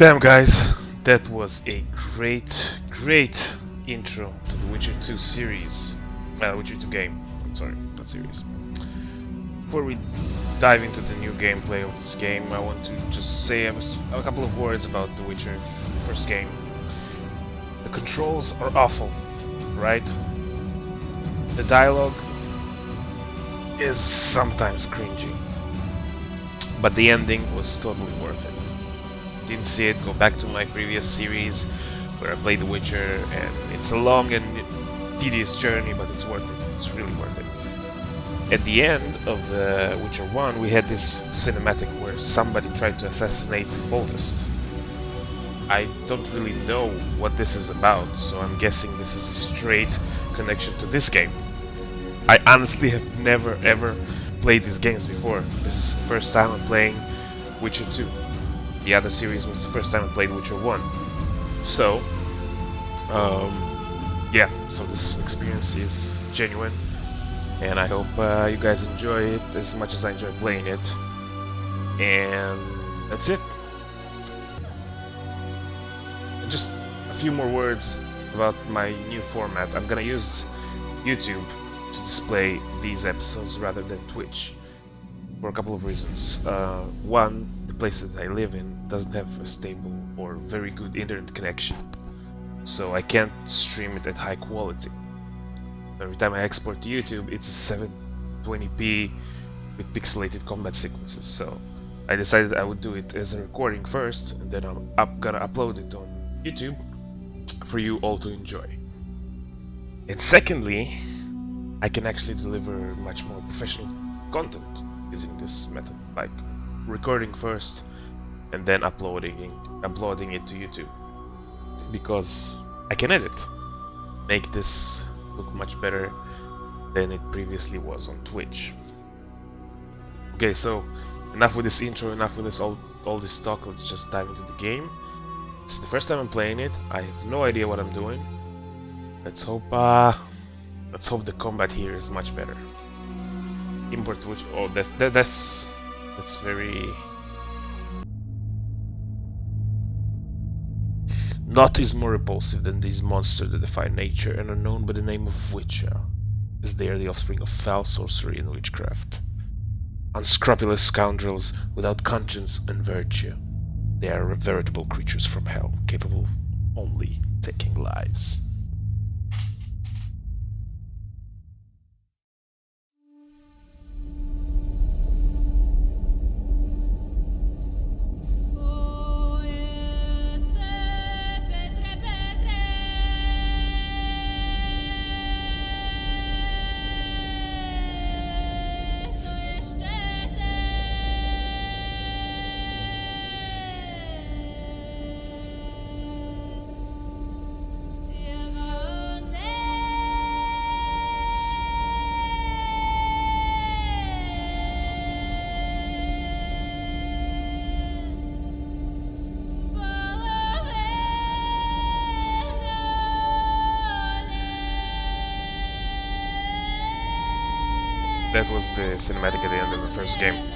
Damn guys, that was a great intro to the Witcher 2 series. Witcher 2 game, sorry, not series. Before we dive into the new gameplay of this game, I want to just say a couple of words about the Witcher first game. The controls are awful, right? The dialogue is sometimes cringy, but the ending was totally worth it. Didn't see it, go back to my previous series where I played The Witcher, and it's a long and tedious journey, but it's worth it. It's really worth it. At the end of The Witcher 1, we had this cinematic where somebody tried to assassinate Foltest. I don't really know what this is about, so I'm guessing this is a straight connection to this game. I honestly have never ever played these games before. This is the first time I'm playing Witcher 2. The other series was the first time I played Witcher 1. So, yeah, so this experience is genuine, and I hope you guys enjoy it as much as I enjoy playing it. And that's it. Just a few more words about my new format. I'm gonna use YouTube to display these episodes rather than Twitch for a couple of reasons. One, the place that I live in doesn't have a stable or very good internet connection, so I can't stream it at high quality. Every time I export to YouTube, it's a 720p with pixelated combat sequences, so I decided I would do it as a recording first, and then I'm gonna upload it on YouTube for you all to enjoy. And secondly, I can actually deliver much more professional content using this method, like recording first and then uploading it to YouTube, because I can edit, make this look much better than it previously was on Twitch. Okay, so enough with this intro, enough with this all this talk. Let's just dive into the game. This is the first time I'm playing it. I have no idea what I'm doing. Let's hope the combat here is much better. Import which that's very naught is more repulsive than these monsters that defy nature and are known by the name of Witcher, as they are the offspring of foul sorcery and witchcraft. Unscrupulous scoundrels without conscience and virtue. They are veritable creatures from hell, capable of only taking lives. That was the cinematic at the end of the first game.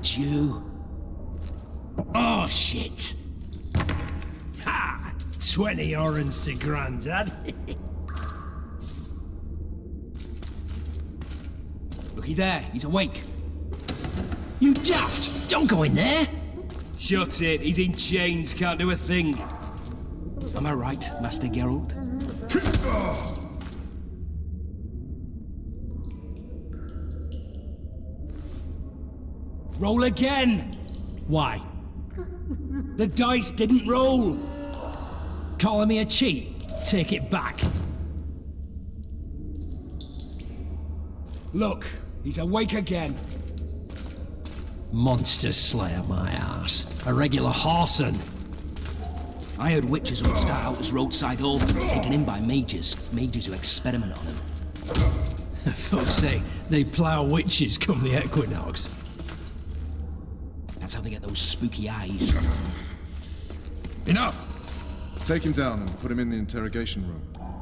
ain't you? Oh, shit. Ha! 20 orens to Grandad. Looky there, he's awake. You daft! Don't go in there! Shut it, he's in chains, can't do a thing. Am I right, Master Geralt? Roll again! Why? The dice didn't roll! Calling me a cheat? Take it back. Look, he's awake again. Monster slayer, my ass. A regular horson. I heard witches would start out as roadside orphans taken in by mages who experiment on them. Folks say they plough witches come the equinox. That's how they get those spooky eyes. Enough! Take him down and put him in the interrogation room.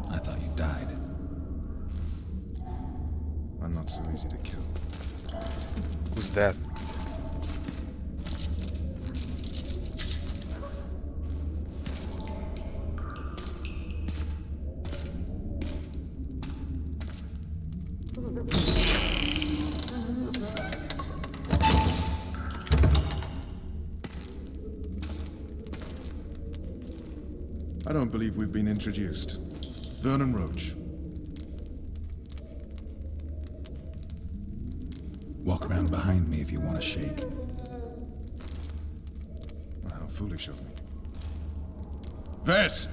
I thought you died. I'm not so easy to kill. Who's that? I don't believe we've been introduced. Vernon Roach. Walk around behind me if you want to shake. How foolish of me. Vess!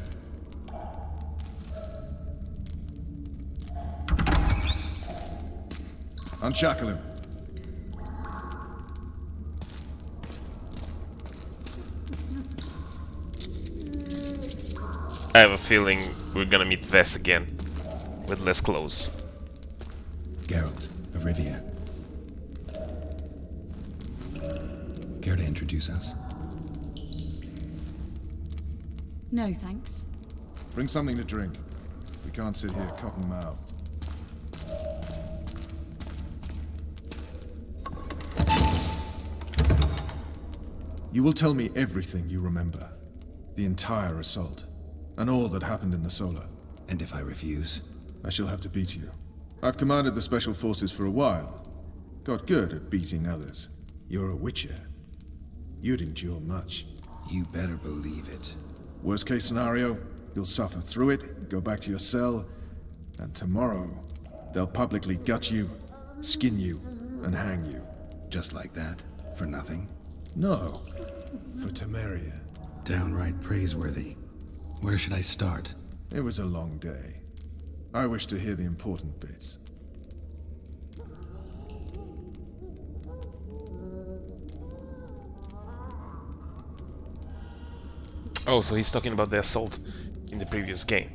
Unshackle him. I have a feeling we're gonna meet Vess again, with less clothes. Geralt of Rivia. Care to introduce us? No, thanks. Bring something to drink. We can't sit here cotton-mouthed. You will tell me everything you remember. The entire assault. And all that happened in the Solar. And if I refuse? I shall have to beat you. I've commanded the Special Forces for a while. Got good at beating others. You're a Witcher. You'd endure much. You better believe it. Worst case scenario, you'll suffer through it, go back to your cell, and tomorrow, they'll publicly gut you, skin you, and hang you. Just like that? For nothing? No. For Temeria. Downright praiseworthy. Where should I start? It was a long day. I wish to hear the important bits. Oh, so he's talking about the assault in the previous game.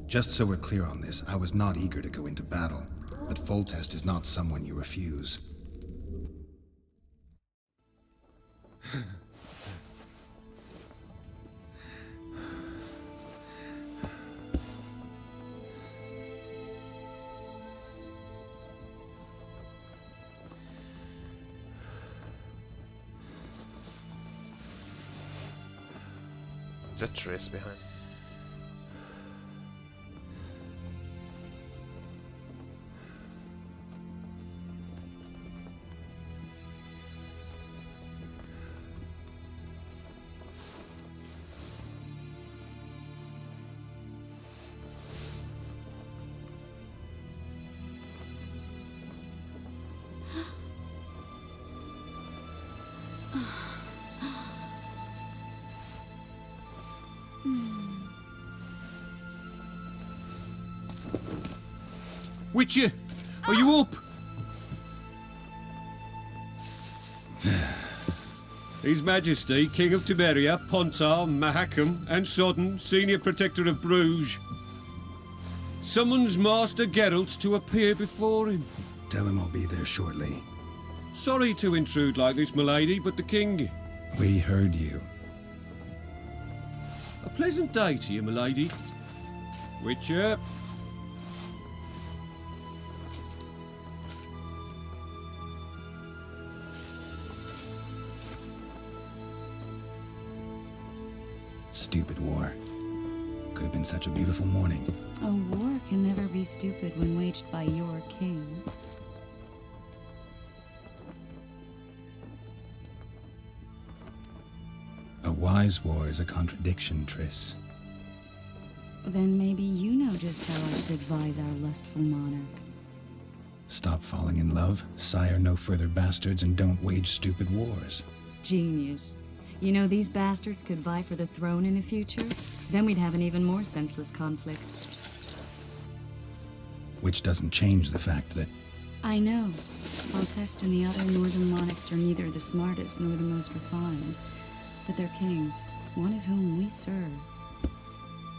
Just so we're clear on this, I was not eager to go into battle, but Foltest is not someone you refuse. Is that Triss behind? Witcher, are you up? His Majesty, King of Temeria, Pontar, Mahakam, and Sodden, Senior Protector of Bruges, summons Master Geralt to appear before him. Tell him I'll be there shortly. Sorry to intrude like this, milady, but the King... We heard you. A pleasant day to you, milady. Witcher. Stupid war. Could have been such a beautiful morning. A war can never be stupid when waged by your king. A wise war is a contradiction, Triss. Then maybe you know just how I should advise our lustful monarch. Stop falling in love, sire no further bastards, and don't wage stupid wars. Genius. You know, these bastards could vie for the throne in the future? Then we'd have an even more senseless conflict. Which doesn't change the fact that... I know. Foltest and the other northern monarchs are neither the smartest nor the most refined. But they're kings, one of whom we serve.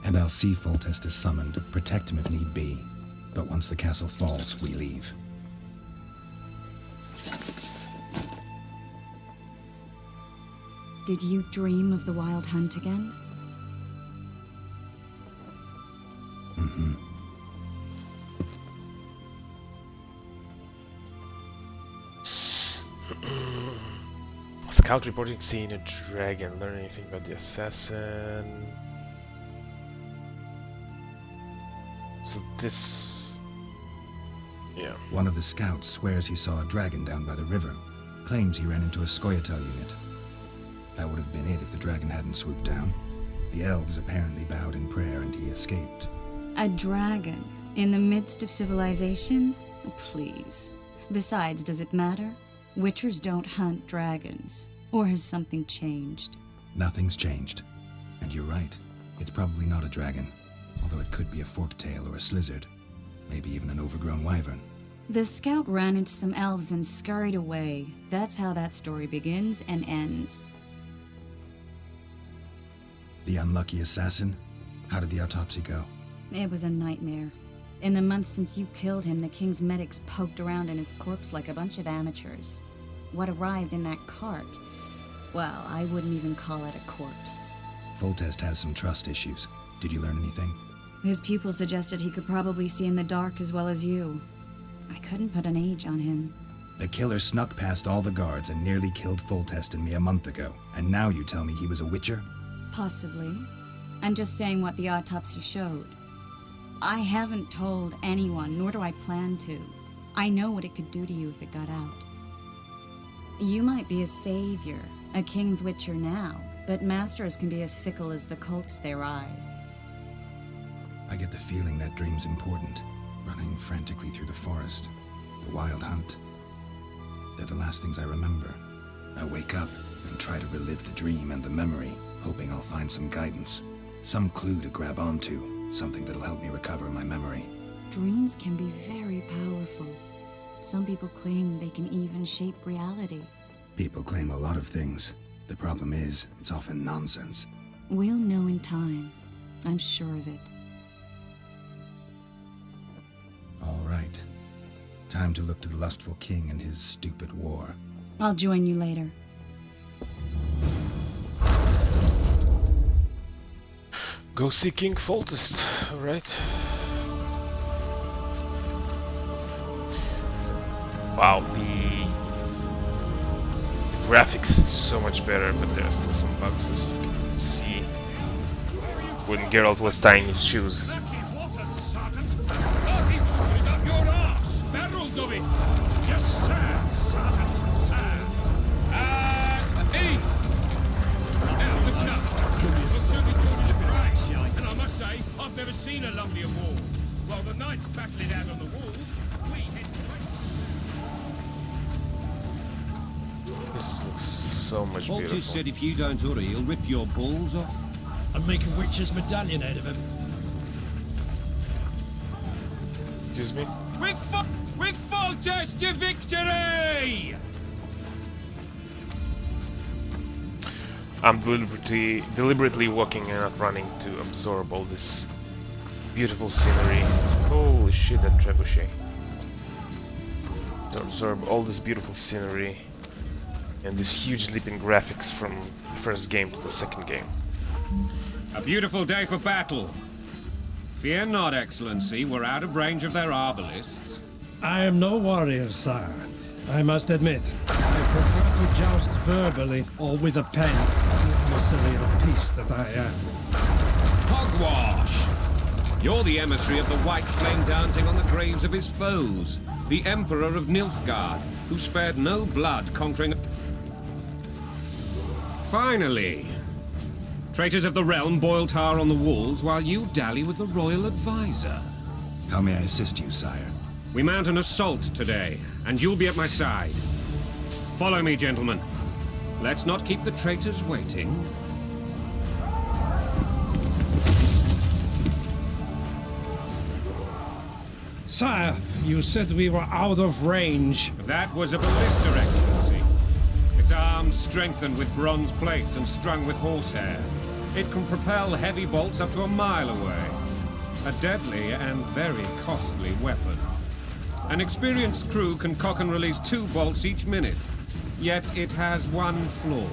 And I'll see Foltest is summoned, protect him if need be. But once the castle falls, we leave. Did you dream of the Wild Hunt again? Mm-hmm. Scout reporting seeing a dragon. Learn anything about the assassin? So this... yeah. One of the scouts swears he saw a dragon down by the river. Claims he ran into a Scoia'tael unit. That would have been it if the dragon hadn't swooped down. The elves apparently bowed in prayer and he escaped. A dragon? In the midst of civilization? Please. Besides, does it matter? Witchers don't hunt dragons. Or has something changed? Nothing's changed. And you're right. It's probably not a dragon. Although it could be a forktail or a slizzard. Maybe even an overgrown wyvern. The scout ran into some elves and scurried away. That's how that story begins and ends. The unlucky assassin? How did the autopsy go? It was a nightmare. In the months since you killed him, the king's medics poked around in his corpse like a bunch of amateurs. What arrived in that cart? Well, I wouldn't even call it a corpse. Foltest has some trust issues. Did you learn anything? His pupil suggested he could probably see in the dark as well as you. I couldn't put an age on him. The killer snuck past all the guards and nearly killed Foltest and me a month ago. And now you tell me he was a witcher? Possibly. I'm just saying what the autopsy showed. I haven't told anyone, nor do I plan to. I know what it could do to you if it got out. You might be a savior, a king's witcher now, but masters can be as fickle as the cults they ride. I get the feeling that dream's important. Running frantically through the forest. The wild hunt. They're the last things I remember. I wake up and try to relive the dream and the memory, hoping I'll find some guidance. Some clue to grab onto. Something that'll help me recover my memory. Dreams can be very powerful. Some people claim they can even shape reality. People claim a lot of things. The problem is, it's often nonsense. We'll know in time. I'm sure of it. All right. Time to look to the lustful king and his stupid war. I'll join you later. Go see King Foltest, alright? Wow, the graphics is so much better, but there are still some bugs, as you can see when Geralt was tying his shoes. I've never seen a lovelier wall. While the knights battled it out on the wall, we head This looks so much beautiful. Foltest said if you don't hurry, he'll rip your balls off. And make a witch's medallion out of him. Excuse me? With Foltest to victory! I'm deliberately walking and not running to absorb all this beautiful scenery. Holy shit, that trebuchet. To absorb all this beautiful scenery and this huge leap in graphics from the first game to the second game. A beautiful day for battle. Fear not, Excellency, we're out of range of their arbalists. I am no warrior, sire. I must admit, I prefer to joust verbally or with a pen. Emissary of peace that I am. Hogwash! You're the emissary of the white flame dancing on the graves of his foes. The Emperor of Nilfgaard, who spared no blood conquering... Finally! Traitors of the realm boil tar on the walls while you dally with the royal advisor. How may I assist you, sire? We mount an assault today, and you'll be at my side. Follow me, gentlemen. Let's not keep the traitors waiting. Sire, you said we were out of range. That was a ballista, Excellency. Its arms strengthened with bronze plates and strung with horsehair. It can propel heavy bolts up to a mile away. A deadly and very costly weapon. An experienced crew can cock and release 2 bolts each minute. Yet it has one flaw.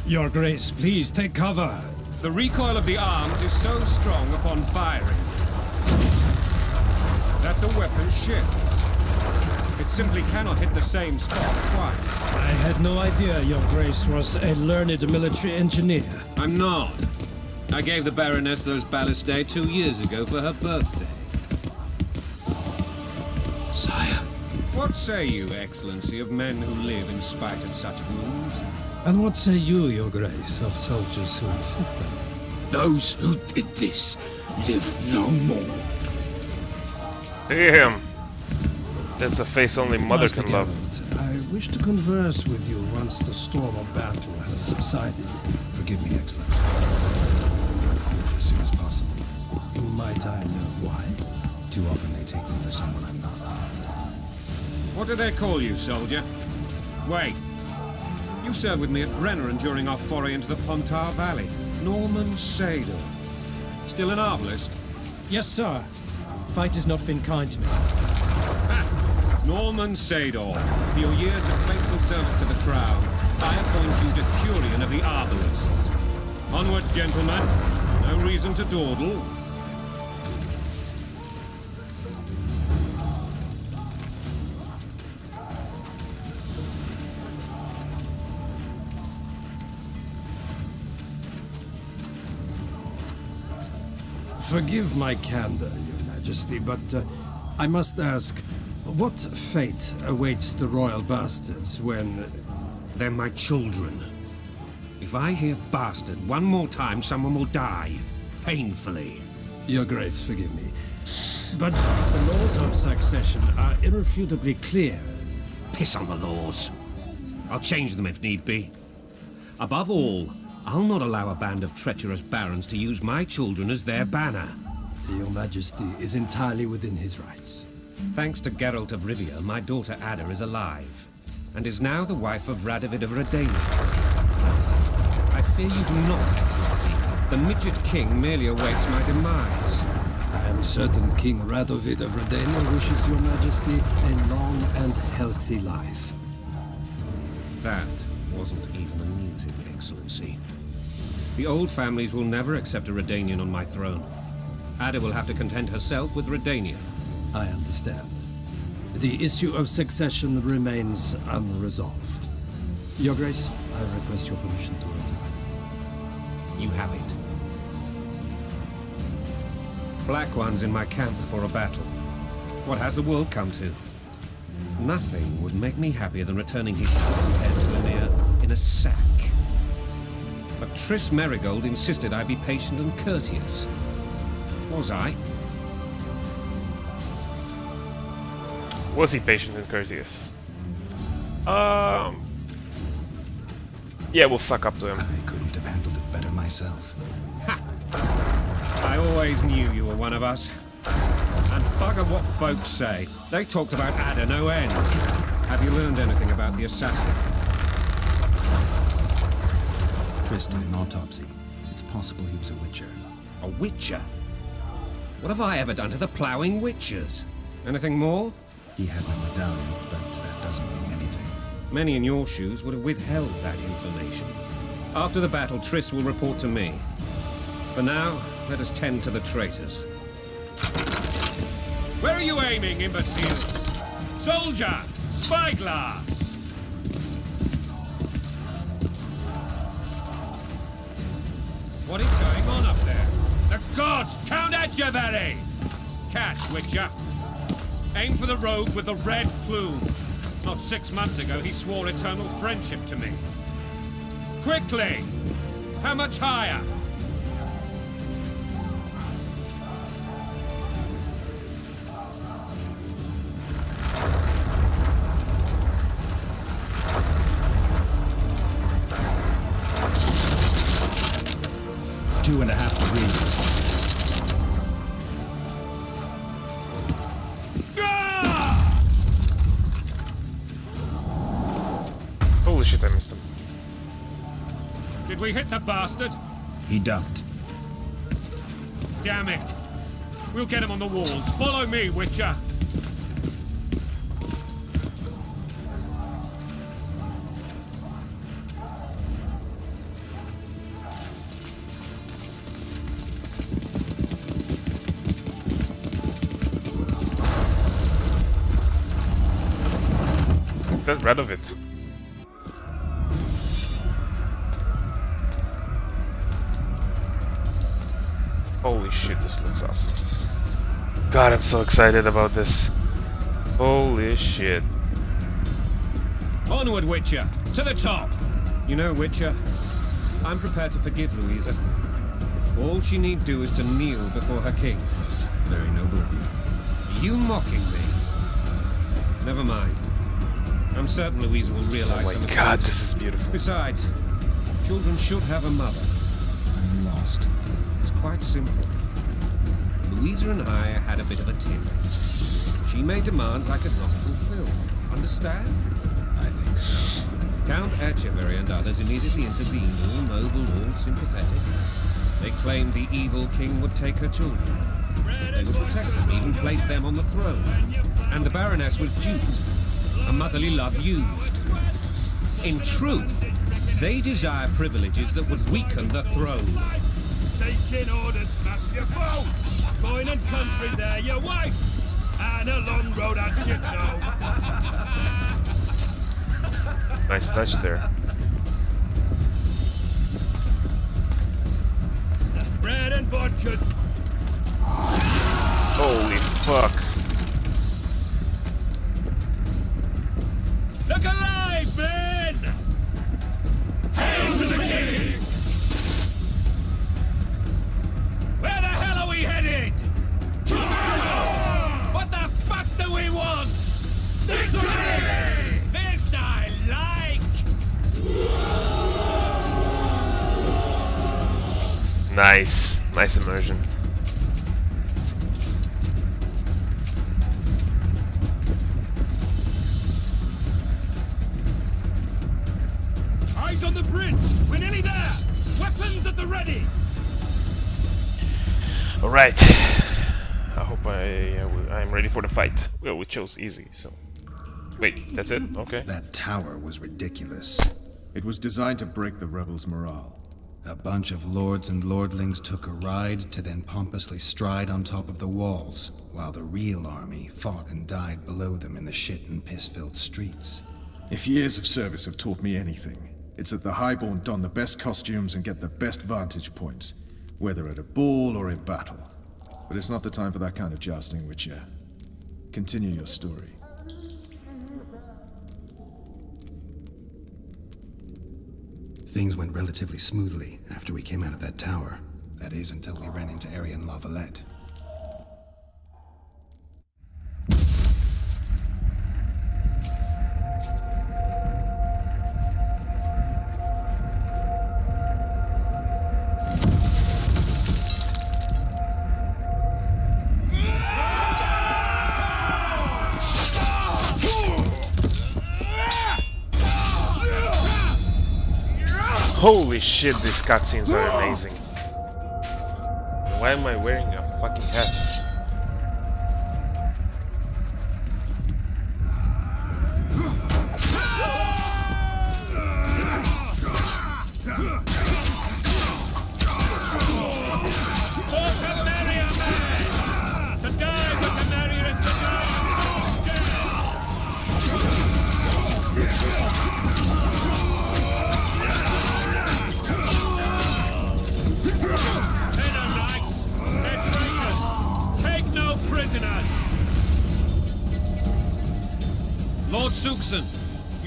Your Grace, please take cover. The recoil of the arms is so strong upon firing that the weapon shifts. It simply cannot hit the same spot twice. I had no idea Your Grace was a learned military engineer. I'm not. I gave the Baroness those ballistae 2 years ago for her birthday. Sire. What say you, Excellency, of men who live in spite of such wounds? And what say you, Your Grace, of soldiers who inflict them? Those who did this live no more. Damn. That's a face only mother Master can love. Geralt, I wish to converse with you once the storm of battle has subsided. Forgive me, Excellency. I'll be recorded as soon as possible. Might I know why? Too often they take me for someone I'm not. What do they call you, soldier? Wait. You served with me at Brenneran during our foray into the Pontar Valley. Norman Sador. Still an arbalist? Yes, sir. Fight has not been kind to me. Ha! Norman Sador. For your years of faithful service to the crown, I appoint you Decurion of the Arbalists. Onwards, gentlemen. No reason to dawdle. Forgive my candor, Your Majesty, but I must ask, what fate awaits the royal bastards when... They're my children. If I hear bastard one more time, someone will die. Painfully. Your Grace, forgive me. But the laws of succession are irrefutably clear. Piss on the laws. I'll change them if need be. Above all, I'll not allow a band of treacherous barons to use my children as their banner. Your Majesty is entirely within his rights. Thanks to Geralt of Rivia, my daughter Ada is alive, and is now the wife of Radovid of Redania. I fear you do not, Excellency. The midget king merely awaits my demise. I am certain King Radovid of Redania wishes Your Majesty a long and healthy life. That wasn't even amusing, Excellency. The old families will never accept a Redanian on my throne. Ada will have to content herself with Redania. I understand. The issue of succession remains unresolved. Your Grace, I request your permission to return. You have it. Black One's in my camp before a battle. What has the world come to? Nothing would make me happier than returning his shriveled head to Lemire in a sack. But Triss Merigold insisted I be patient and courteous. Was I? Was he patient and courteous? Yeah, we'll suck up to him. I couldn't have handled it better myself. Ha! I always knew you were one of us. And bugger what folks say. They talked about Ada no end. Have you learned anything about the assassin? Triss did an autopsy. It's possible he was a witcher. A witcher? What have I ever done to the ploughing witchers? Anything more? He had no medallion, but that doesn't mean anything. Many in your shoes would have withheld that information. After the battle, Triss will report to me. For now, let us tend to the traitors. Where are you aiming, imbeciles? Soldier! Spyglass! Archerberry! Catch, Witcher. Aim for the rogue with the red plume. Not 6 months ago, he swore eternal friendship to me. Quickly! How much higher? Two and a half degrees. Holy shit, I missed him. Did we hit the bastard? He ducked. Damn it. We'll get him on the walls. Follow me, Witcher. Get rid of it. Holy shit, this looks awesome. God, I'm so excited about this. Holy shit. Onward, Witcher. To the top. You know, Witcher, I'm prepared to forgive Louisa. All she need do is to kneel before her king. Very noble of you. Are you mocking me? Never mind. I'm certain Louisa will realize. Oh my god, this is beautiful. Besides, children should have a mother. I'm lost. It's quite simple. Louisa and I had a bit of a tiff. She made demands I could not fulfill. Understand? I think so. Count Etcheverry and others immediately intervened, all noble, all sympathetic. They claimed the evil king would take her children. They would protect them, even place them on the throne. And the Baroness was duped. A motherly love used. In truth, they desire privileges that would weaken the throne. Taking orders, smash your boat. Going and country there, your wife. And a long road at Jitso. Nice touch there. Bread and vodka. Holy fuck. Look alive, men! Hail to the king! Where the hell are we headed? What the fuck do we want? Victory! This I like! Nice. Nice immersion. Eyes on the bridge! We're nearly there! Weapons at the ready! Alright. I hope I'm ready for the fight. Well, we chose easy, so... Wait, that's it? Okay. That tower was ridiculous. It was designed to break the rebels' morale. A bunch of lords and lordlings took a ride to then pompously stride on top of the walls, while the real army fought and died below them in the shit and piss-filled streets. If years of service have taught me anything, it's that the Highborn don the best costumes and get the best vantage points, whether at a ball or in battle. But it's not the time for that kind of jousting, Witcher. Continue your story. Things went relatively smoothly after we came out of that tower. That is, until we ran into Arian Lavalette. Holy shit, these cutscenes are amazing. Why am I wearing a fucking hat?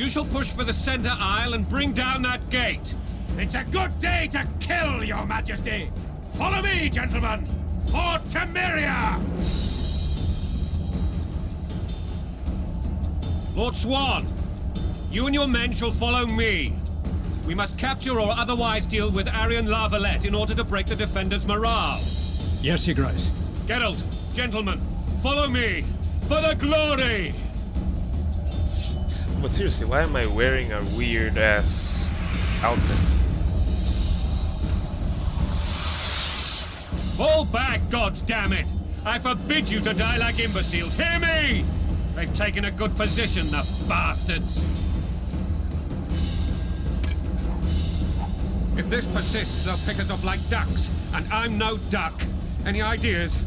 You shall push for the center aisle and bring down that gate. It's a good day to kill, Your Majesty! Follow me, gentlemen! For Temeria! Lord Swan, you and your men shall follow me. We must capture or otherwise deal with Arian La Valette in order to break the defenders' morale. Yes, Your Grace. Geralt, gentlemen, follow me for the glory! But seriously, why am I wearing a weird ass outfit? Fall back, goddammit! I forbid you to die like imbeciles. Hear me! They've taken a good position, the bastards. If this persists, they'll pick us off like ducks, and I'm no duck. Any ideas?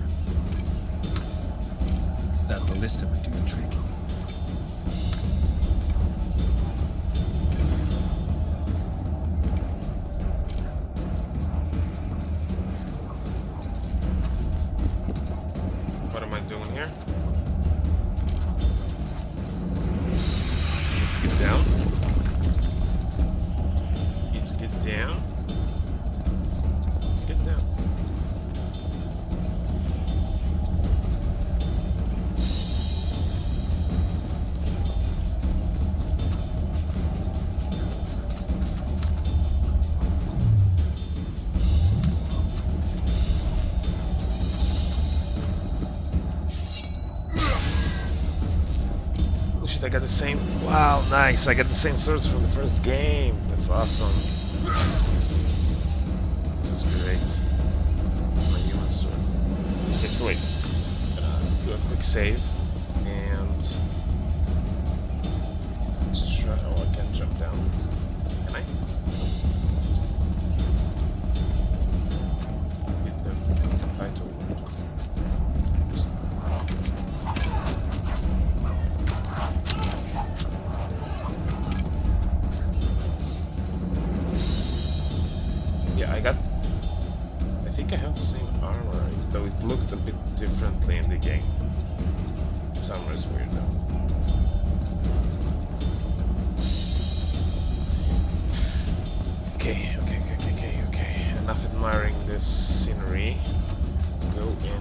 That ballista would do the trick. What am I doing here? Get down. Need to get down. Get down. I got the same. Wow, nice. I got the same swords from the first game. That's awesome. This is great. It's my human sword. Okay, so wait. I'm gonna do a quick save and let's try. Oh, I can jump down. Can I? Hit the title. Yeah, I think I have the same armor, though it looked a bit differently in the game. This armor is weird though. Okay. Enough admiring this scenery. Let's go in.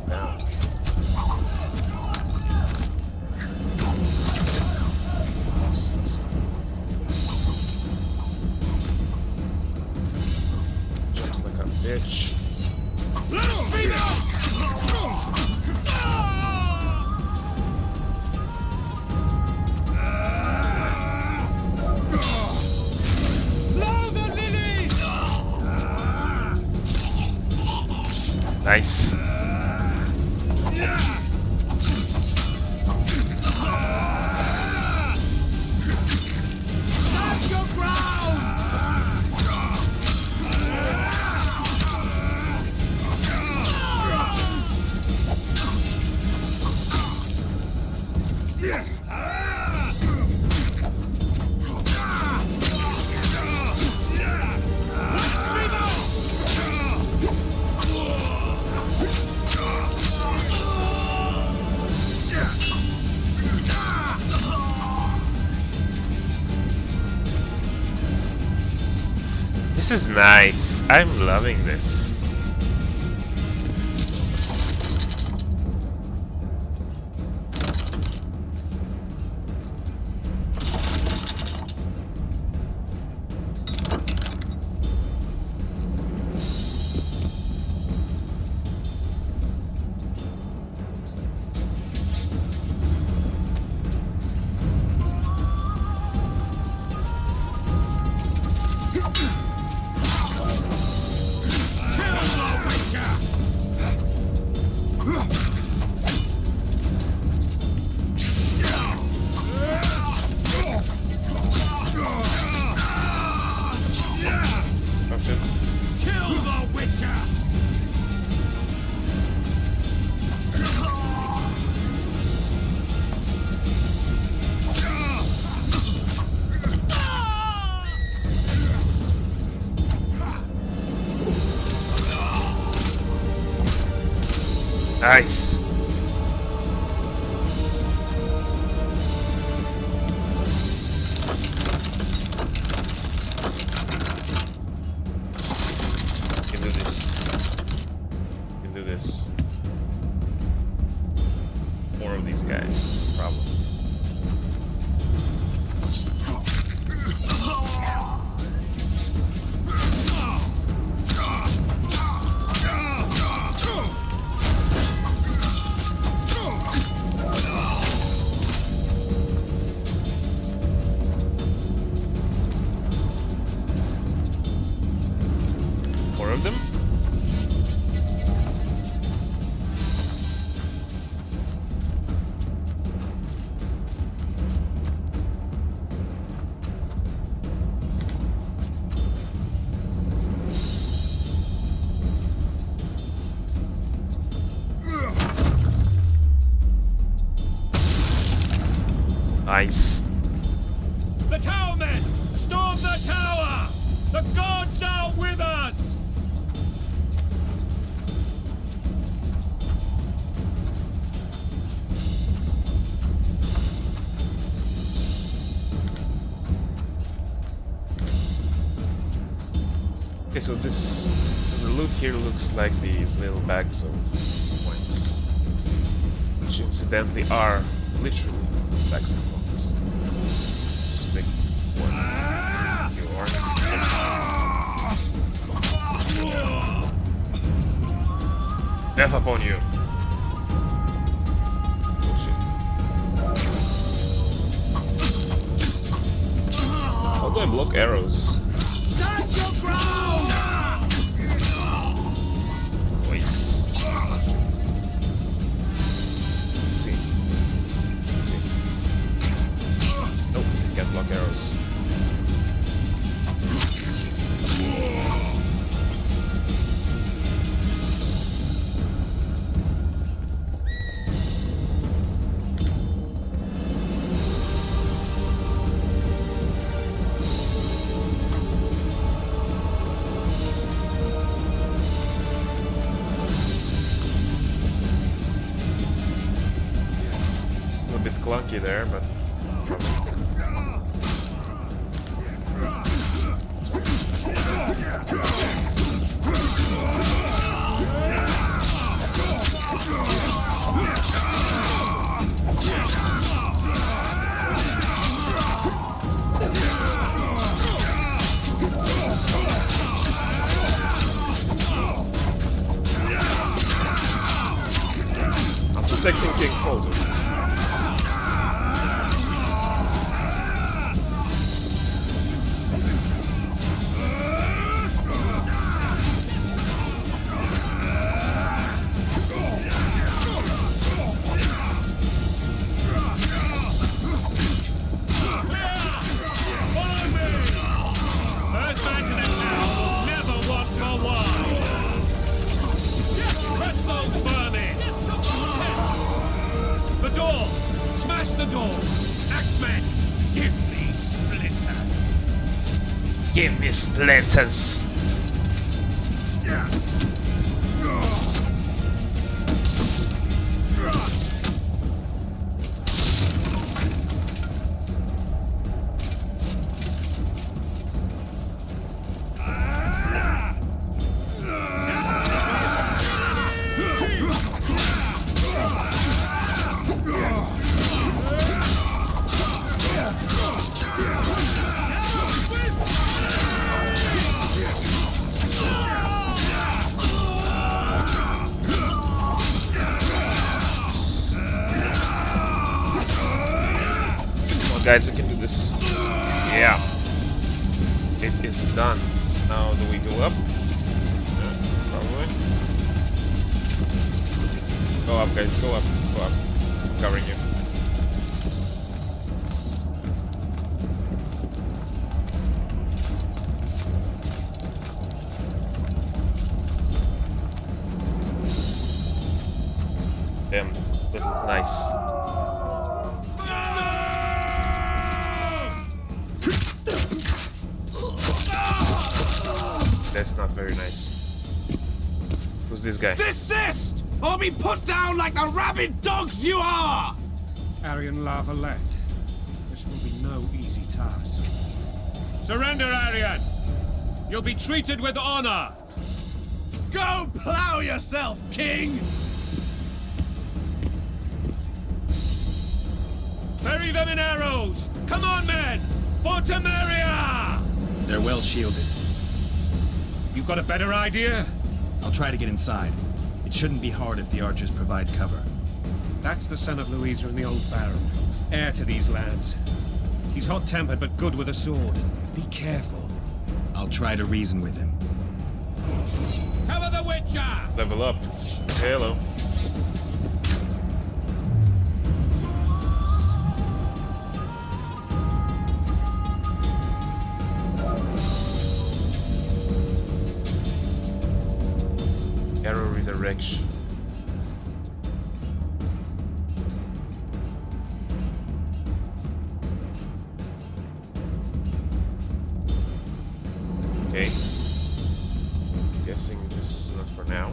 Down. Jumps like a bitch. Nice. This is nice. I'm loving this. Nice. guys. No problem. More of them? Nice. The tower men! Storm the tower! The gods are with us! Okay, so the loot here looks like these little bags of points, which incidentally are literally bags of points. Just pick one. Yours. Death upon you. Oh shit. How do I block arrows? Stand your ground! Voice. Let's see. Nope, can't block arrows. Still a bit clunky there, but I'm protecting King Coldest. Follow me! First man to the tower will never walk for wide! Press those vermin! The door! Smash the door! Axemen, give me splinters! Give me splinters. Guys, we can do this. Yeah. It is done. Now, do we go up? Yeah, probably. Go up, guys. Go up. Go up. I'm covering you. Damn. This is nice. That's not very nice. Who's this guy? Desist! Or be put down like the rabid dogs you are! Arian Lavalette. This will be no easy task. Surrender, Arian! You'll be treated with honor! Go plow yourself, King! Bury them in arrows! Come on, men! For Temeria! They're well shielded. You got a better idea? I'll try to get inside. It shouldn't be hard if the archers provide cover. That's the son of Louisa and the old Baron, heir to these lands. He's hot-tempered but good with a sword. Be careful. I'll try to reason with him. Cover the Witcher! Level up. Hello. Arrow redirection. Okay. Guessing this is not for now.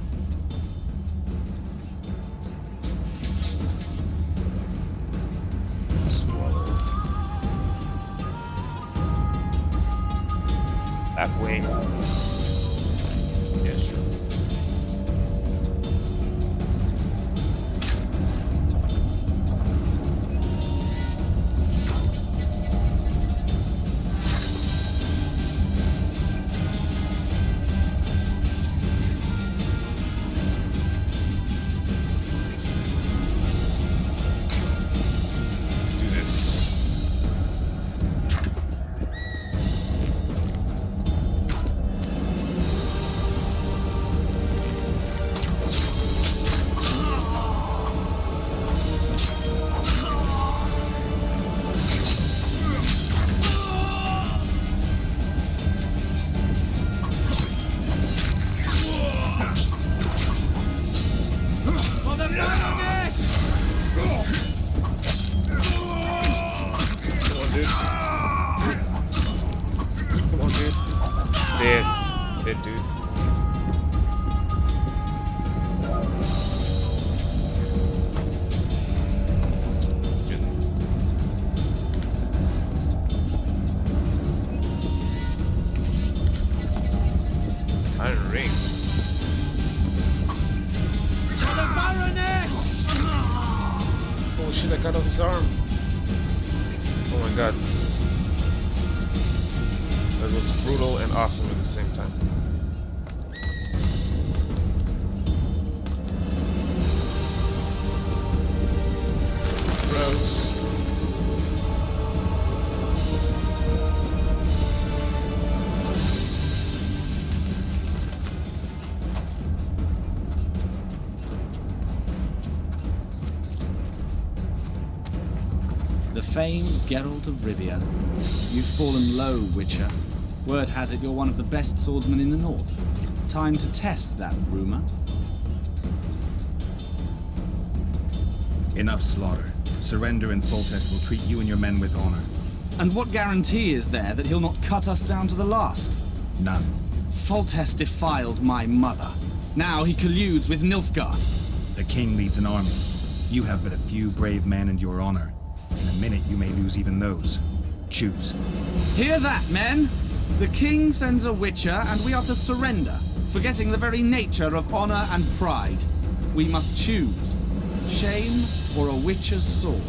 Swallow. Lapwing. Yeah, sure. Let's do this. Come on, dude. Come on, dude. Dead. Dead, dude. Shit. Iron ring. Holy shit, I cut off his arm. Oh my god. That was brutal and awesome at the same time. Rose. The famed Geralt of Rivia. You've fallen low, Witcher. Word has it you're one of the best swordsmen in the north. Time to test that rumor. Enough slaughter. Surrender and Foltest will treat you and your men with honor. And what guarantee is there that he'll not cut us down to the last? None. Foltest defiled my mother. Now he colludes with Nilfgaard. The king leads an army. You have but a few brave men and your honor. In a minute you may lose even those. Choose. Hear that, men? The king sends a Witcher, and we are to surrender, forgetting the very nature of honor and pride. We must choose. Shame or a Witcher's sword.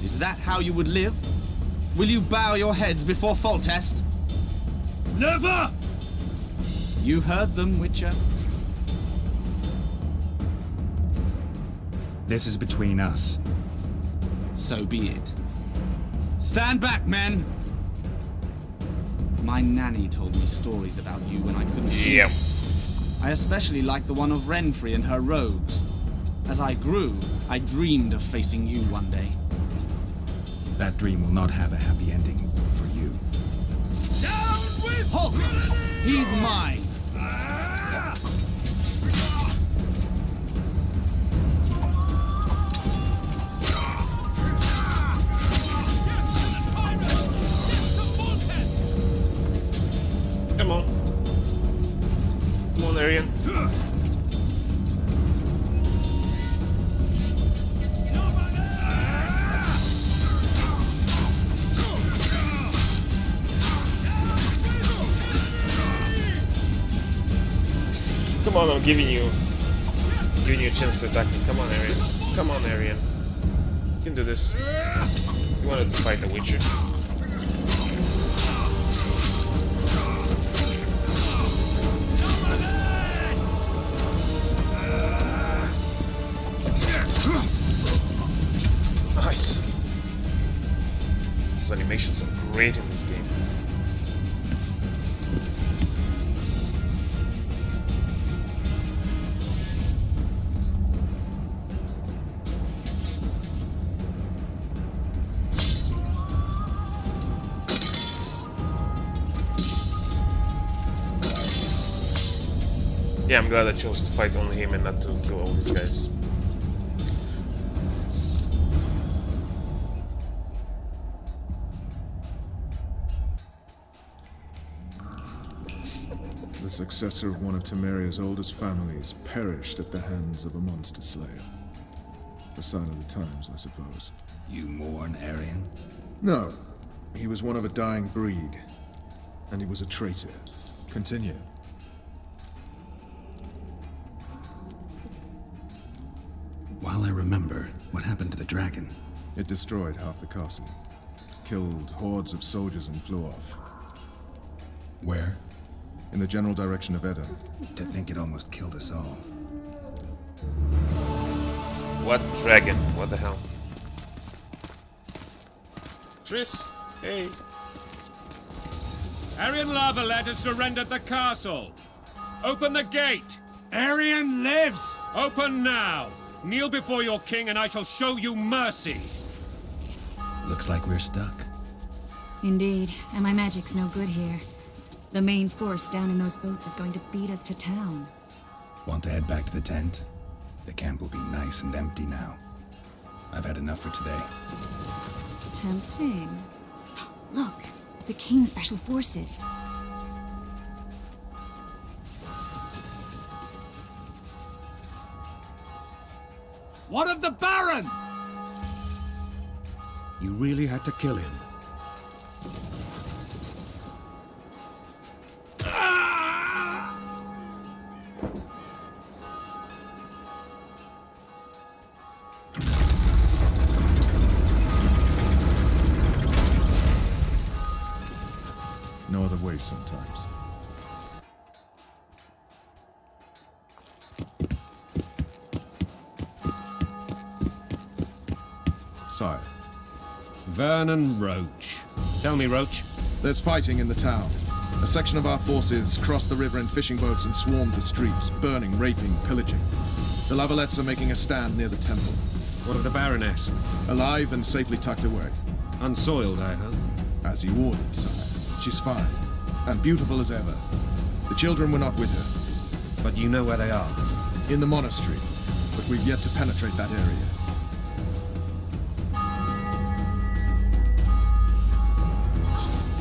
Is that how you would live? Will you bow your heads before Foltest? Never! You heard them, Witcher. This is between us. So be it. Stand back, men! My nanny told me stories about you when I couldn't see. Yep. I especially liked the one of Renfrey and her rogues. As I grew, I dreamed of facing you one day. That dream will not have a happy ending for you. Down with Halt! He's mine! Come on. Come on, Arian. Come on, I'm giving you a chance to attack me. Come on, Arian. Come on, Arian. You can do this. You wanted to fight the Witcher. Nice. These animations are great in this game. Yeah, I'm glad I chose to fight only him and not to kill all these guys. The successor of one of Temeria's oldest families perished at the hands of a monster slayer. A sign of the times, I suppose. You mourn Arian? No. He was one of a dying breed. And he was a traitor. Continue. While I remember, what happened to the dragon? It destroyed half the castle. Killed hordes of soldiers and flew off. Where? In the general direction of Edda. To think it almost killed us all. What dragon? What the hell? Triss? Hey. Arian Lavalette has surrendered the castle. Open the gate. Arian lives! Open now. Kneel before your king and I shall show you mercy. Looks like we're stuck. Indeed, and my magic's no good here. The main force down in those boats is going to beat us to town. Want to head back to the tent? The camp will be nice and empty now. I've had enough for today. Tempting. Look, the King's Special Forces. What of the Baron? You really had to kill him. No other way sometimes. Sire. Vernon Roach. Tell me, Roach. There's fighting in the town. A section of our forces crossed the river in fishing boats and swarmed the streets, burning, raping, pillaging. The Lavalettes are making a stand near the temple. What of the Baroness? Alive and safely tucked away. Unsoiled, I hope. As you ordered, sire. She's fine. And beautiful as ever. The children were not with her. But you know where they are. In the monastery. But we've yet to penetrate that area.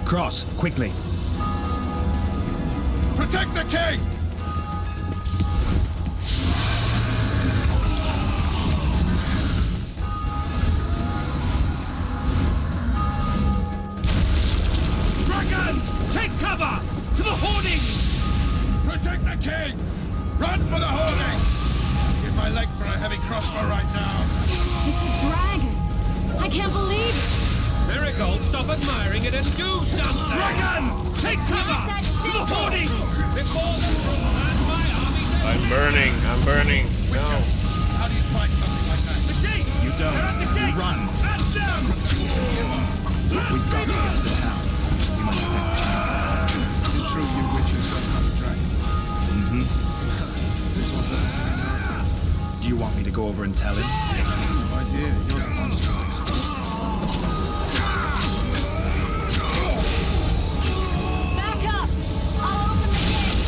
Cross, quickly. Protect the king! Dragon! Take cover! To the hoardings! Protect the king! Run for the hoarding! Give my leg for a heavy crossbow right now. It's a dragon! I can't believe it! Miracle, stop admiring it and do something! Dragon! Take cover! To the hoardings! Before the troops and my army... I'm burning. I'm burning. No. How do you fight something like that? The gate! You don't. They're at the gate! Run. At them! We've got to get to the town. We must establish it's true you witches don't hunt dragons. Mm-hmm. This one doesn't seem to. Do you want me to go over and tell him? My dear, you're the monster expert. Back up! I'll open the gate!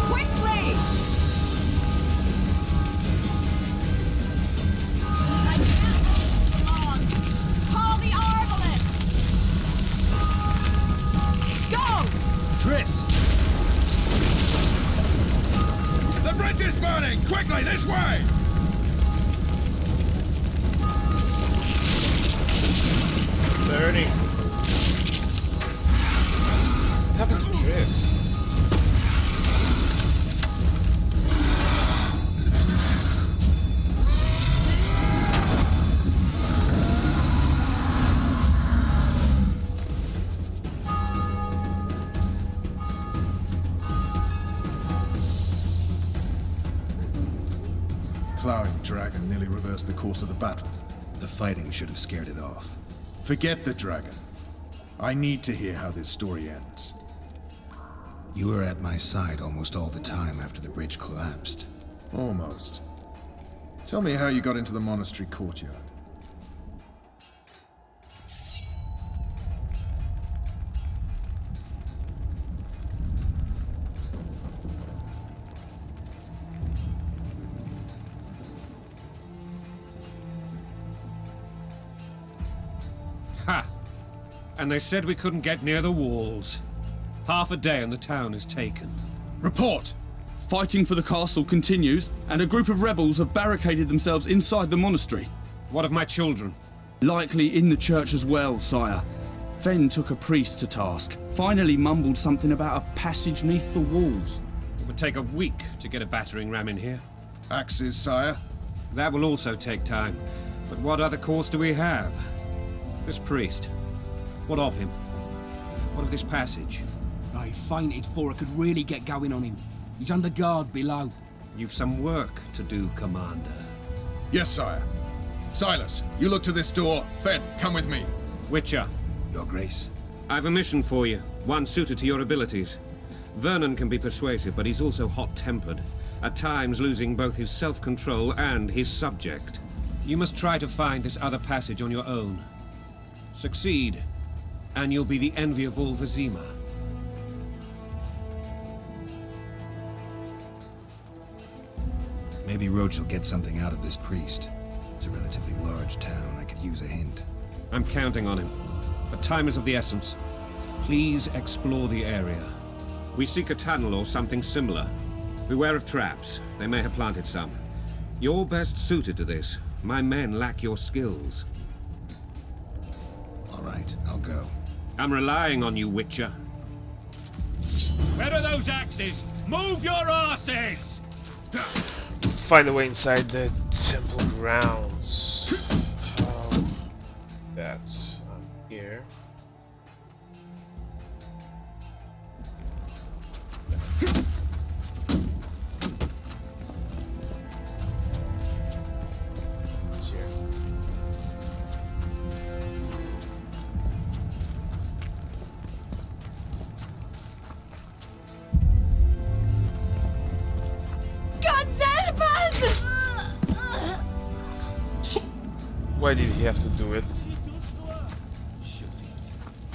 Quickly! I can't hold on! Call the Arbalest! Go! Triss! The bridge is burning! Quickly, this way! Burning. What happened to Triss? and nearly reversed the course of the battle. The fighting should have scared it off. Forget the dragon. I need to hear how this story ends. You were at my side almost all the time after the bridge collapsed. Almost. Tell me how you got into the monastery courtyard. Ha! And they said we couldn't get near the walls. Half a day and the town is taken. Report! Fighting for the castle continues, and a group of rebels have barricaded themselves inside the monastery. What of my children? Likely in the church as well, sire. Fen took a priest to task, finally mumbled something about a passage neath the walls. It would take a week to get a battering ram in here. Axes, sire? That will also take time. But what other course do we have? This priest. What of him? What of this passage? I fainted before I could really get going on him. He's under guard below. You've some work to do, Commander. Yes, sire. Silas, you look to this door. Fen, come with me. Witcher. Your Grace. I've a mission for you, one suited to your abilities. Vernon can be persuasive, but he's also hot-tempered, at times losing both his self-control and his subject. You must try to find this other passage on your own. Succeed, and you'll be the envy of all Vizima. Maybe Roach will get something out of this priest. It's a relatively large town. I could use a hint. I'm counting on him, but time is of the essence. Please explore the area. We seek a tunnel or something similar. Beware of traps. They may have planted some. You're best suited to this. My men lack your skills. All right, I'll go. I'm relying on you, Witcher. Where are those axes? Move your asses! Find a way inside the temple grounds. That's here. It's here. Why did he have to do it?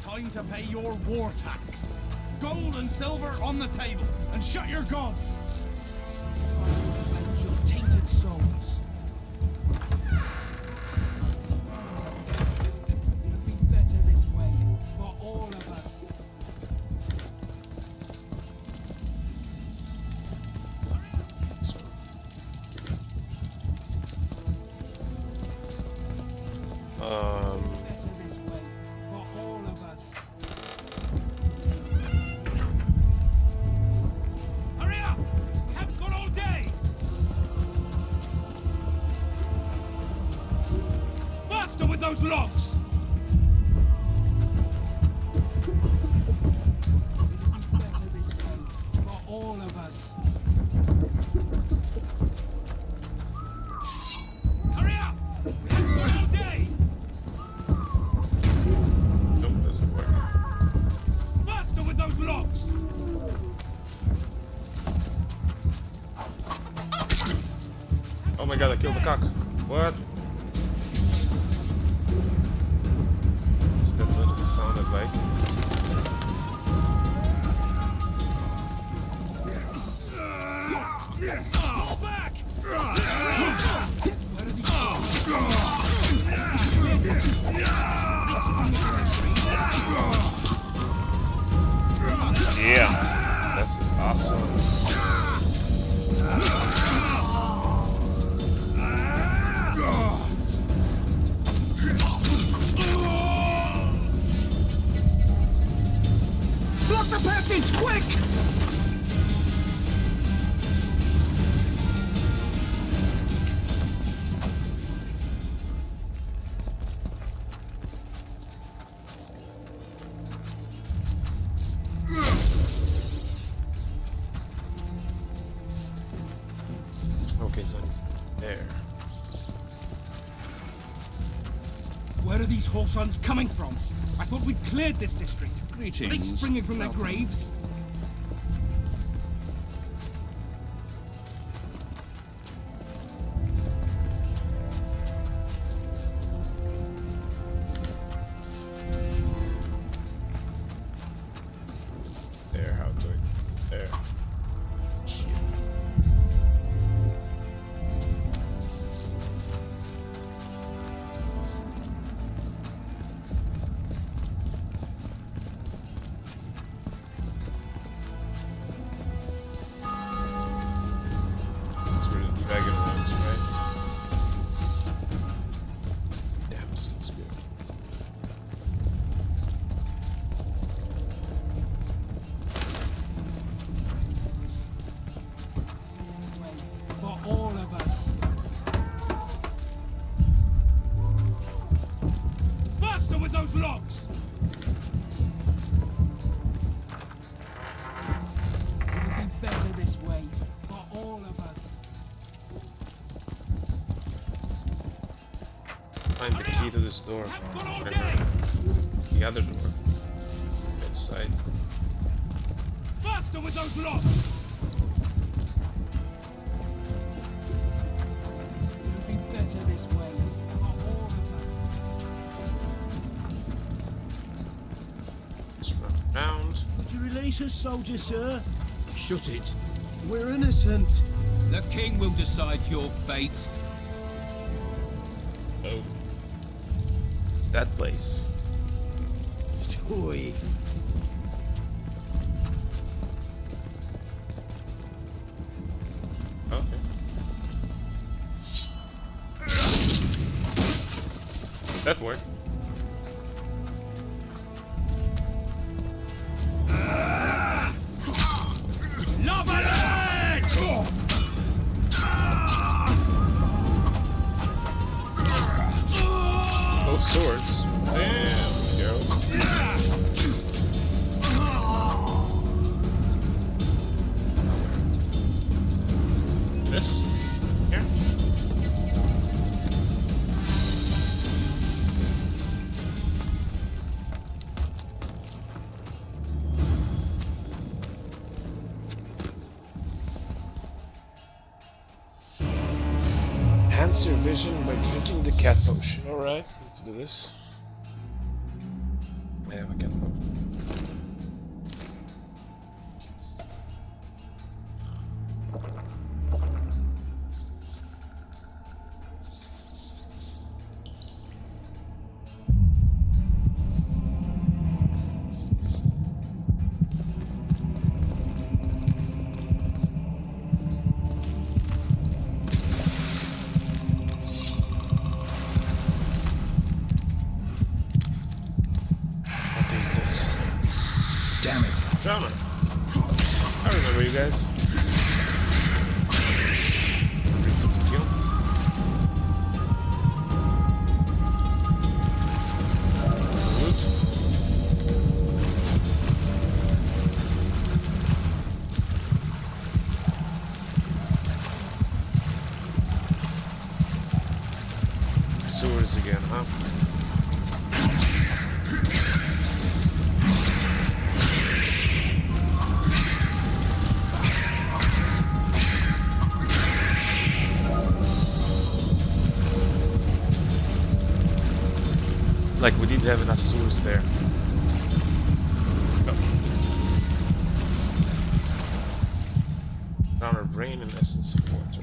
Time to pay your war tax. Gold and silver on the table, and shut your gods! Cleanse your tainted souls. It'll be better this way for all of us. Hurry up! We haven't got all day! Faster with those logs! Better this way for all of us. Hurry up! We haven't got all day! Nope, doesn't work. Faster with those logs! Oh my god, I killed the cock. What? That's what it sounded like. Fall back! Yeah, this is awesome. Where are these whoresons coming from? I thought we'd cleared this district. Are they Greetings. springing from their graves? There, how do I... There. Shit. That's where the dragon was, right? Damn, this looks good. For all of us. Faster with those logs! It'll be better this way. For all of us. Find the key to this door. And the other door. Inside. Faster with those logs! It'll be better this way. For all of us. Let's run around. Would you release us, soldier, sir? Shut it. We're innocent. The king will decide your fate. Oh. It's that place. Toy. Okay. That worked. Both swords. Damn, Geralt. This? Here? Enhance your vision by drinking the cat potion. Alright, let's do this. I have a cat potion. What is this? Damn it. Drama. I remember you guys. Reason to kill. Loot. Sewers again, huh? Like, we didn't have enough sewers there. Oh. Found our brain and essence of water.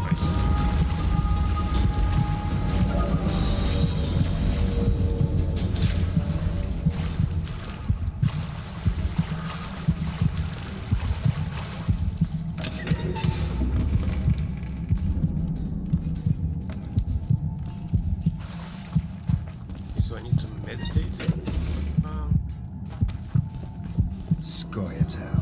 Nice. So I need to meditate. Scoia'tael.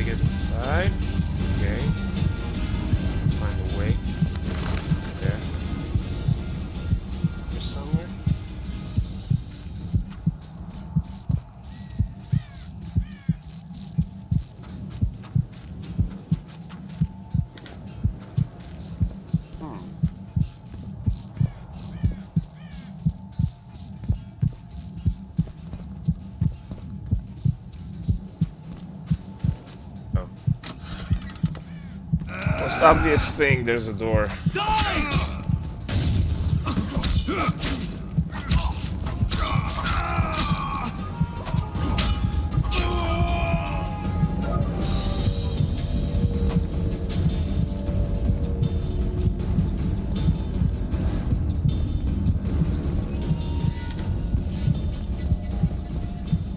I get inside? Okay. Let's find a way. There. There's somewhere. Most obvious thing, there's a door.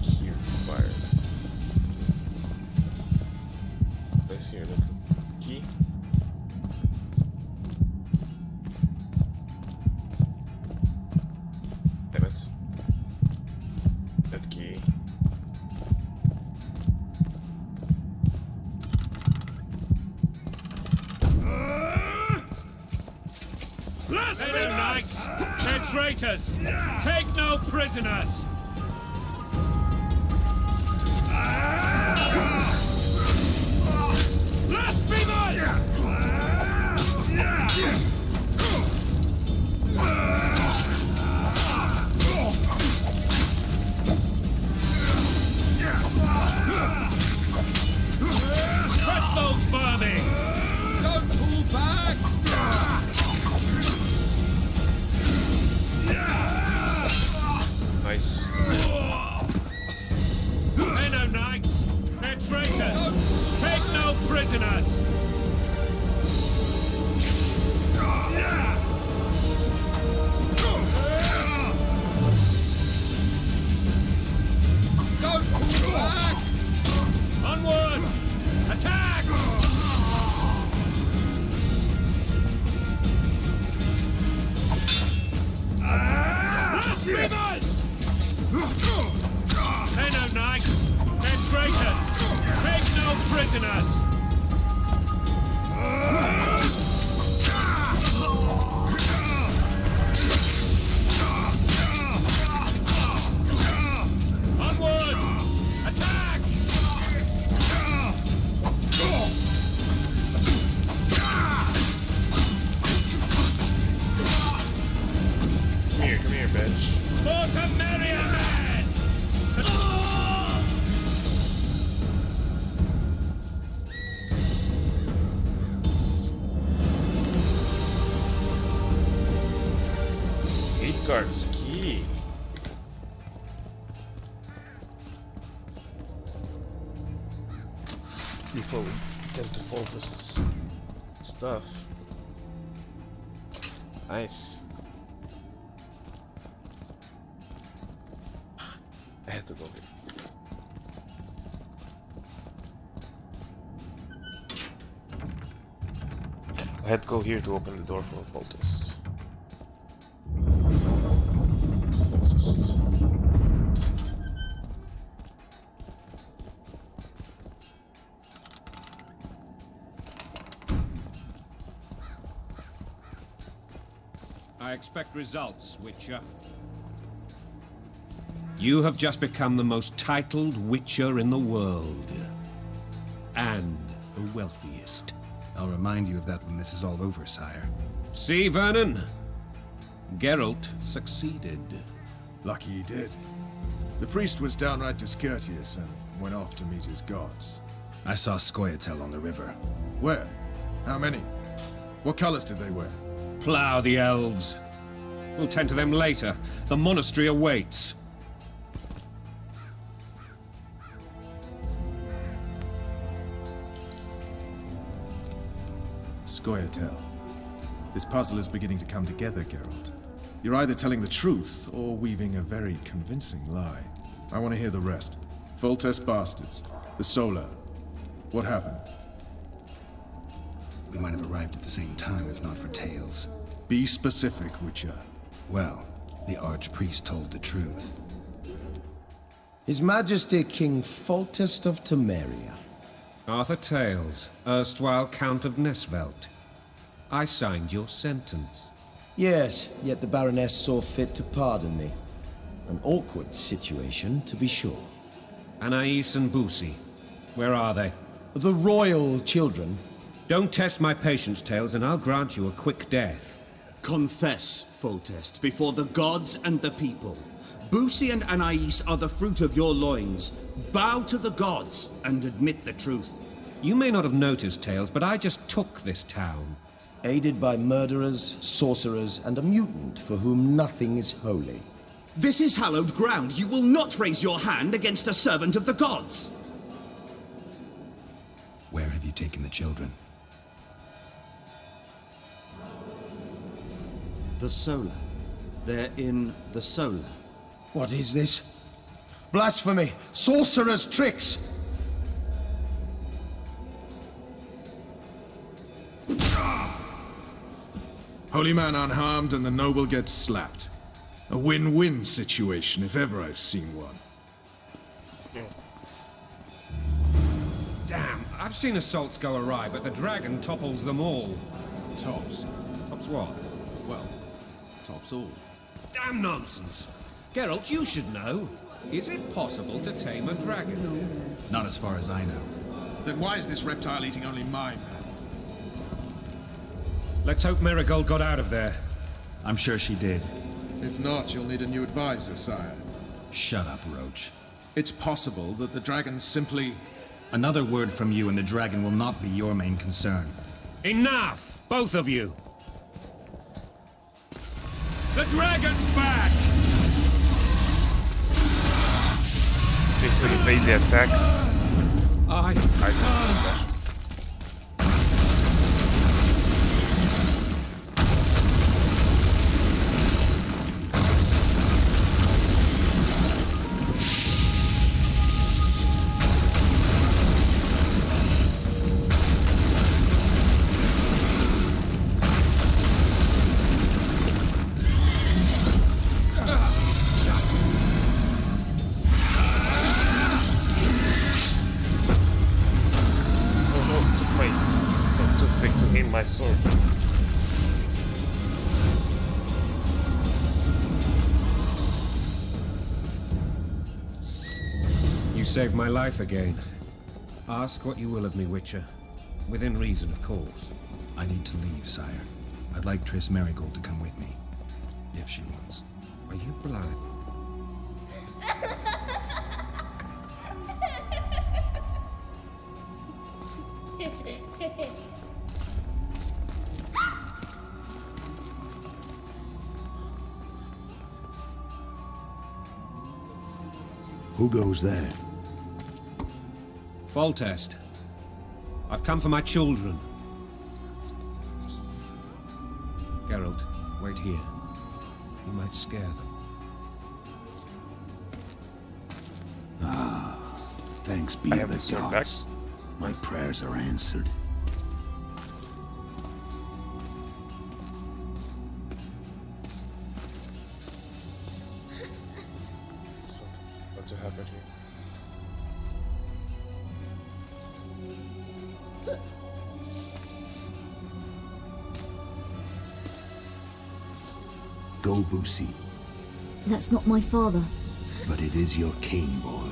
Here, fire. Place here, the key. Damn it. That key. Hello, knights! They're traitors! Take no prisoners! Blasphemers! Press those vermin! Don't pull back! Nice. They're no knights! They're traitors! Take no prisoners! Don't pull back! Onward! Attack! Blasphemers! They're no knights! They're traitors! Take no prisoners! Onward! Attack! Come here, bitch. For to marry a man! Eight guards key. Before we tend to fold this stuff. Nice. I had to go here. I had to go here to open the door for a Foltest. I expect results, Witcher. You have just become the most titled Witcher in the world. And the wealthiest. I'll remind you of that when this is all over, sire. See, Vernon? Geralt succeeded. Lucky he did. The priest was downright discourteous and went off to meet his gods. I saw Scoia'tael on the river. Where? How many? What colors did they wear? Plough the elves. We'll tend to them later. The monastery awaits. Scoia'tael. This puzzle is beginning to come together, Geralt. You're either telling the truth or weaving a very convincing lie. I want to hear the rest. Foltest bastards. The Solar. What happened? We might have arrived at the same time if not for tales. Be specific, Witcher. Well, the Archpriest told the truth. His Majesty King Foltest of Temeria. Arthur Tales, erstwhile Count of Nesvelt. I signed your sentence. Yes, yet the Baroness saw fit to pardon me. An awkward situation, to be sure. Anais and Boussy, where are they? The royal children. Don't test my patience, Tales, and I'll grant you a quick death. Confess, Foltest, before the gods and the people. Boussy and Anais are the fruit of your loins. Bow to the gods and admit the truth. You may not have noticed, Tales, but I just took this town. Aided by murderers, sorcerers, and a mutant for whom nothing is holy. This is hallowed ground. You will not raise your hand against a servant of the gods. Where have you taken the children? The Solar. They're in the Solar. What is this? Blasphemy! Sorcerer's tricks! Holy man unharmed and the noble gets slapped. A win-win situation, if ever I've seen one. Damn, I've seen assaults go awry, but the dragon topples them all. Tops. Tops what? Well, tops all. Damn nonsense! Geralt, you should know. Is it possible to tame a dragon? Not as far as I know. Then why is this reptile eating only mine? Let's hope Marigold got out of there. I'm sure she did. If not, you'll need a new advisor, sire. Shut up, Roach. It's possible that the dragon simply... Another word from you and the dragon will not be your main concern. Enough! Both of you! The dragon's back! Okay, so evade the attacks. I Items. My sword. You saved my life again. Ask what you will of me, Witcher. Within reason, of course. I need to leave, sire. I'd like Triss Marigold to come with me. If she wants. Are you blind? Who goes there? Foltest. I've come for my children. Geralt, wait here. You might scare them. Ah, thanks be I to have the the sword gods. My prayers are answered. What to happen here? Go, Boussy. That's not my father. But it is your king, boy.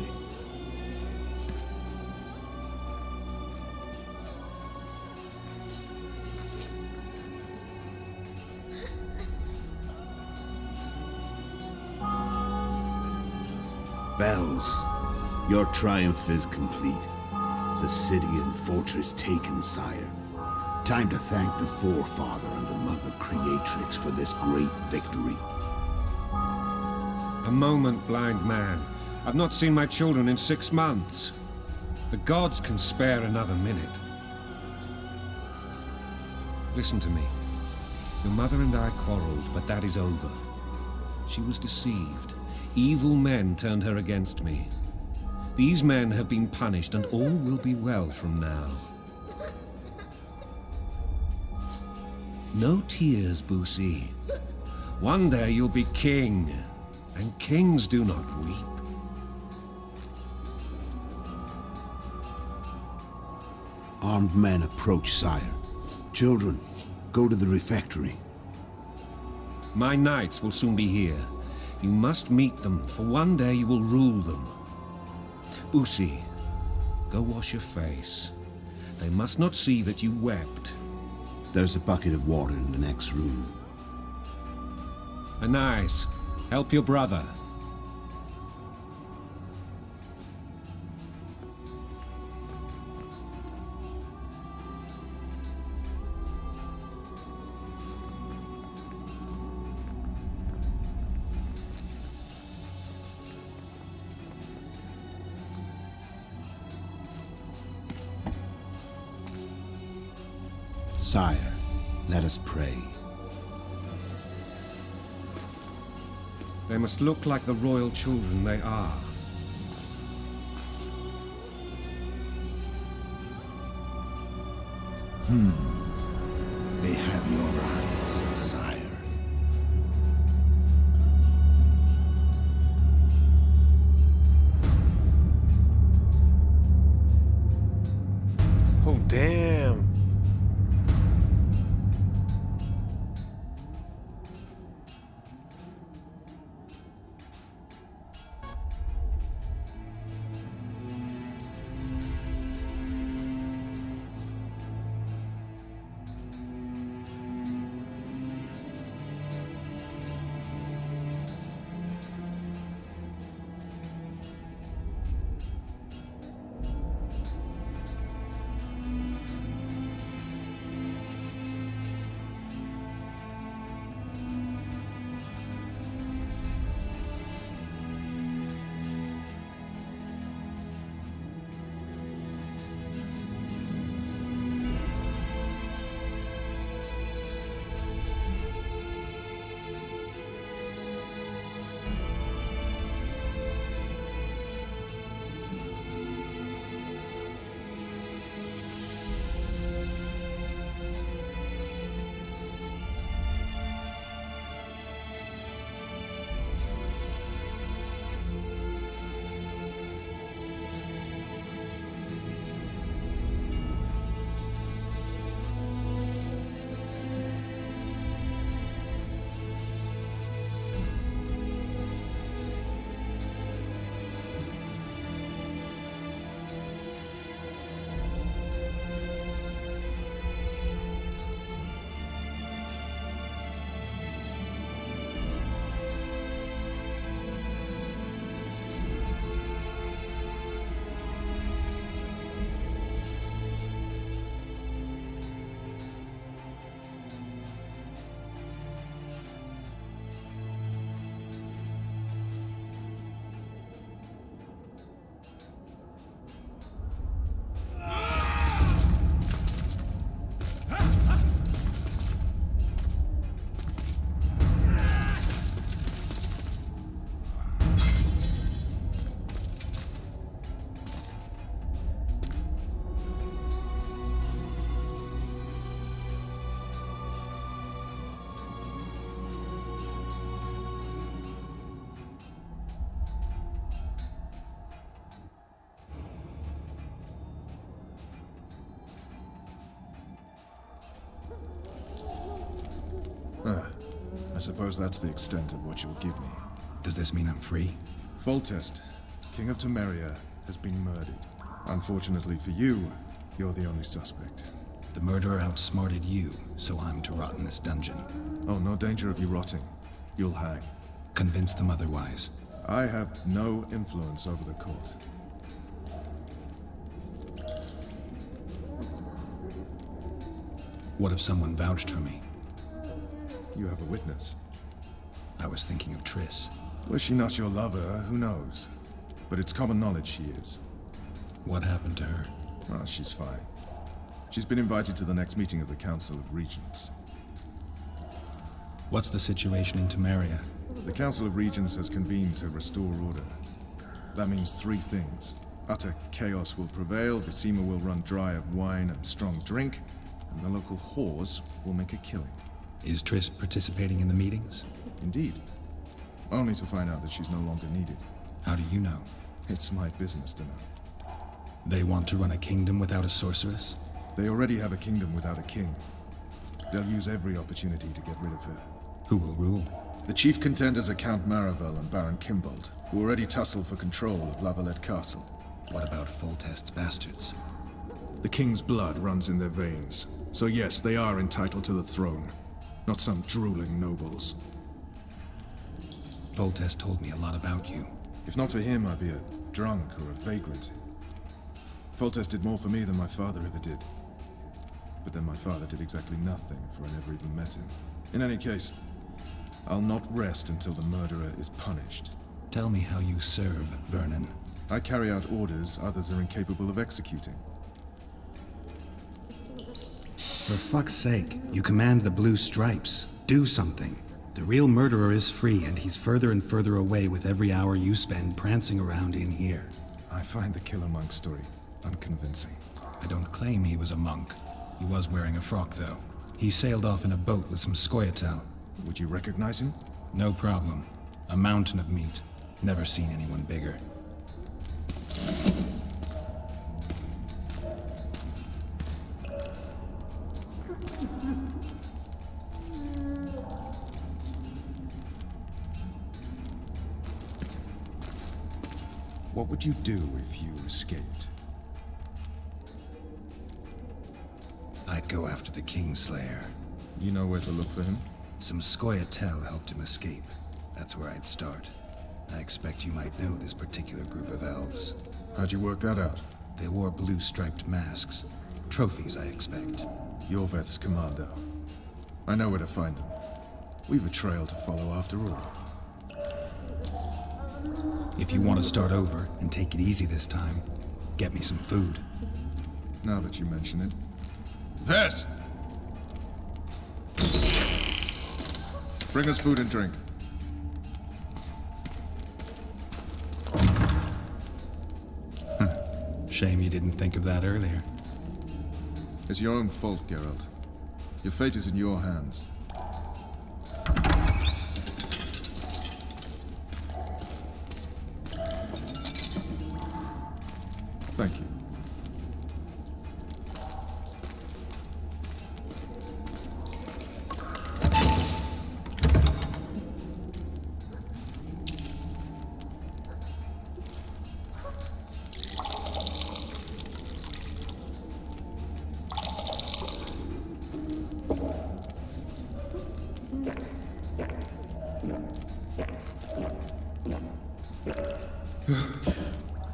Bells, your triumph is complete. The city and fortress taken, sire. Time to thank the forefather and the mother creatrix for this great victory. A moment, blind man. I've not seen my children in 6 months. The gods can spare another minute. Listen to me. Your mother and I quarreled, but that is over. She was deceived. Evil men turned her against me. These men have been punished, and all will be well from now. No tears, Boussy. One day you'll be king, and kings do not weep. Armed men approach, sire. Children, go to the refectory. My knights will soon be here. You must meet them, for one day you will rule them. Busi, go wash your face. They must not see that you wept. There's a bucket of water in the next room. Anais, help your brother. Sire, let us pray. They must look like the royal children they are. They have your eyes, sire. Oh, damn. I suppose that's the extent of what you'll give me. Does this mean I'm free? Foltest, King of Temeria, has been murdered. Unfortunately for you, you're the only suspect. The murderer outsmarted you, so I'm to rot in this dungeon. Oh, no danger of you rotting. You'll hang. Convince them otherwise. I have no influence over the court. What if someone vouched for me? You have a witness. I was thinking of Triss. Was she not your lover? Who knows? But it's common knowledge she is. What happened to her? Oh, she's fine. She's been invited to the next meeting of the Council of Regents. What's the situation in Temeria? The Council of Regents has convened to restore order. That means three things. Utter chaos will prevail, Visima will run dry of wine and strong drink, and the local whores will make a killing. Is Triss participating in the meetings? Indeed. Only to find out that she's no longer needed. How do you know? It's my business to know. They want to run a kingdom without a sorceress? They already have a kingdom without a king. They'll use every opportunity to get rid of her. Who will rule? The chief contenders are Count Maravel and Baron Kimbold, who already tussle for control of Lavalette Castle. What about Foltest's bastards? The king's blood runs in their veins, so yes, they are entitled to the throne. Not some drooling nobles. Foltest told me a lot about you. If not for him, I'd be a drunk or a vagrant. Foltest did more for me than my father ever did. But then my father did exactly nothing, for I never even met him. In any case, I'll not rest until the murderer is punished. Tell me how you serve, Vernon. I carry out orders others are incapable of executing. For fuck's sake, you command the Blue Stripes. Do something. The real murderer is free, and he's further and further away with every hour you spend prancing around in here. I find the Killer Monk story unconvincing. I don't claim he was a monk. He was wearing a frock, though. He sailed off in a boat with some Scoia'tael. Would you recognize him? No problem. A mountain of meat. Never seen anyone bigger. What would you do if you escaped? I'd go after the Kingslayer. You know where to look for him? Some Scoia'tael helped him escape. That's where I'd start. I expect you might know this particular group of elves. How'd you work that out? They wore blue-striped masks. Trophies, I expect. Yorveth's commando. I know where to find them. We've a trail to follow after all. If you want to start over and take it easy this time, get me some food. Now that you mention it. Vess! Bring us food and drink. Shame you didn't think of that earlier. It's your own fault, Geralt. Your fate is in your hands. Thank you.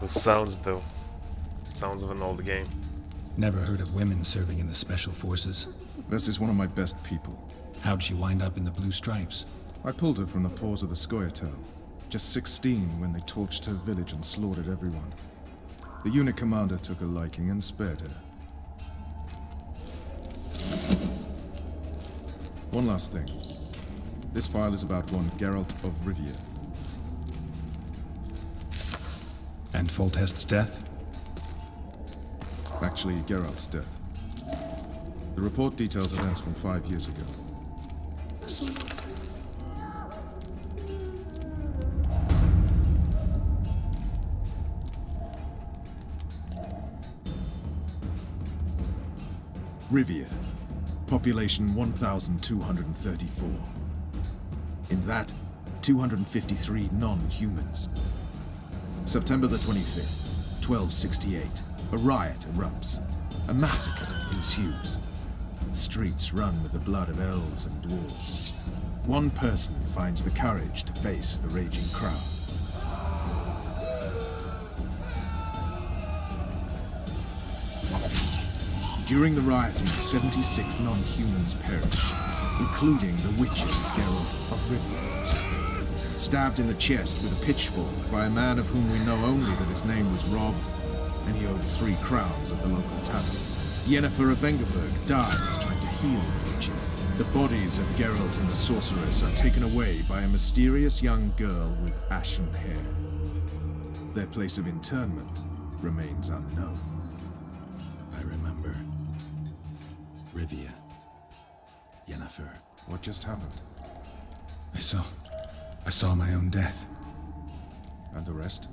Those sounds, though. Sounds of an old game. Never heard of women serving in the Special Forces. Vess is one of my best people. How'd she wind up in the Blue Stripes? I pulled her from the paws of the Scoia'tael. Just 16 when they torched her village and slaughtered everyone. The unit commander took a liking and spared her. One last thing. This file is about one Geralt of Rivia. And Foltest's death? Actually, Geralt's death. The report details events from 5 years ago. Rivia. Population 1,234. In that, 253 non-humans. September the 25th, 1268. A riot erupts. A massacre ensues. The streets run with the blood of elves and dwarves. One person finds the courage to face the raging crowd. During the rioting, 76 non-humans perished, including the witches Geralt of Rivia. Stabbed in the chest with a pitchfork by a man of whom we know only that his name was Rob, and he owed 3 crowns at the local tavern. Yennefer of Vengerberg dies trying to heal the witcher. The bodies of Geralt and the sorceress are taken away by a mysterious young girl with ashen hair. Their place of interment remains unknown. I remember. Rivia. Yennefer. What just happened? I saw my own death. And the rest?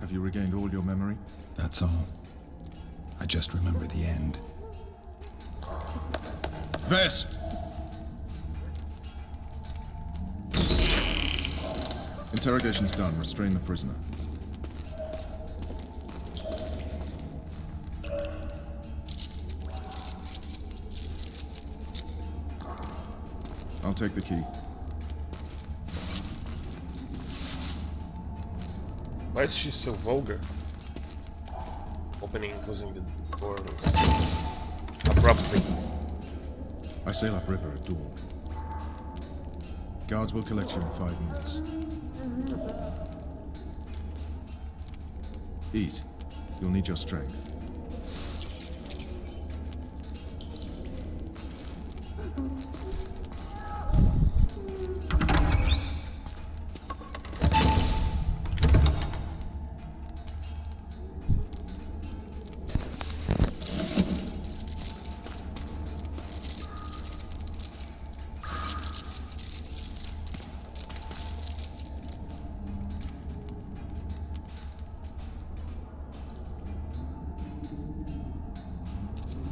Have you regained all your memory? That's all. I just remember the end. Vess! Interrogation's done. Restrain the prisoner. I'll take the key. Why is she so vulgar? Opening and closing the doors abruptly. I sail upriver at dawn. Guards will collect you in 5 minutes. Eat. You'll need your strength.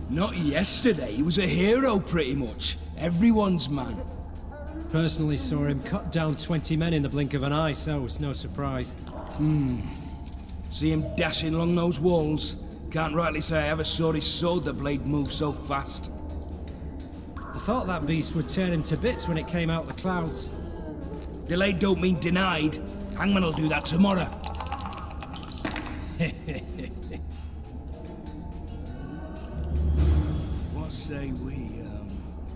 Not yesterday, he was a hero pretty much. Everyone's man. Personally saw him cut down 20 men in the blink of an eye, so it's no surprise. See him dashing along those walls. Can't rightly say I ever saw his sword the blade move so fast. I thought that beast would tear him to bits when it came out the clouds. Delayed don't mean denied. Hangman will do that tomorrow. What say we,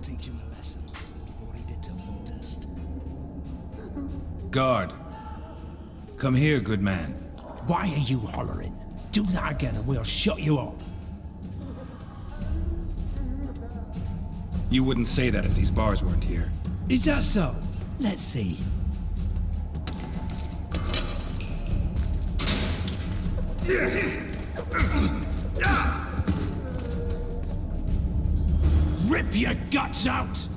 teach him a lesson before he did to Foltest? Guard. Come here, good man. Why are you hollering? Do that again and we'll shut you up. You wouldn't say that if these bars weren't here. Is that so? Let's see. Rip your guts out!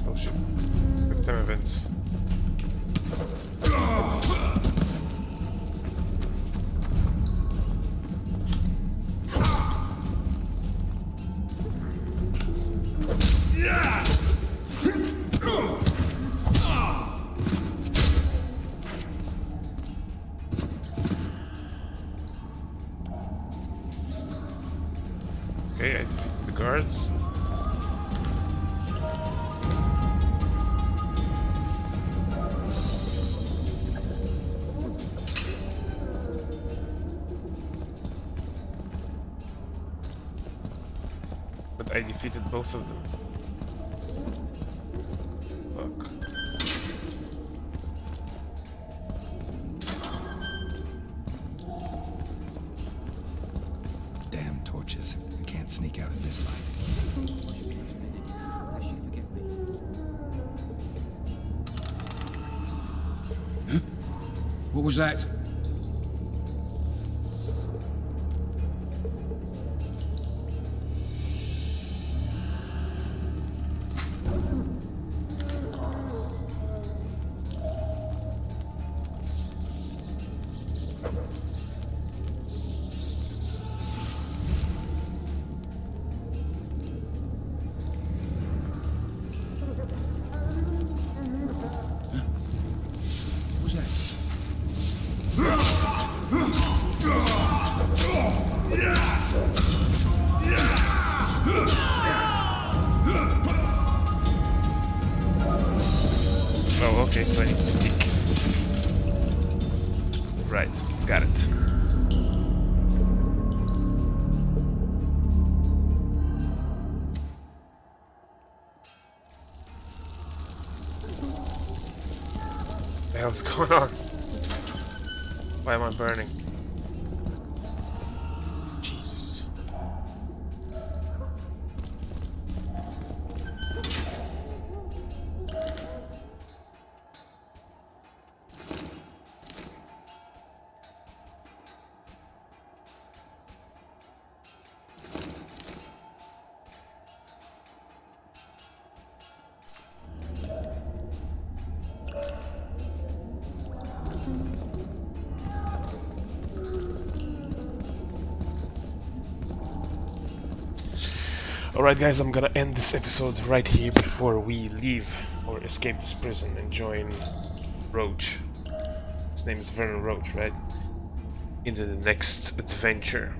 Oh shit. Quick time events. Okay, I defeated the guards. But I defeated both of them. Fuck. Damn torches. I can't sneak out in this light. Huh? What was that? Oh, okay, so I need to stick. Right, got it. What the hell's going on? Why am I burning? Jesus. Alright guys, I'm gonna end this episode right here before we leave or escape this prison and join Roach. His name is Vernon Roach, right? Into the next adventure.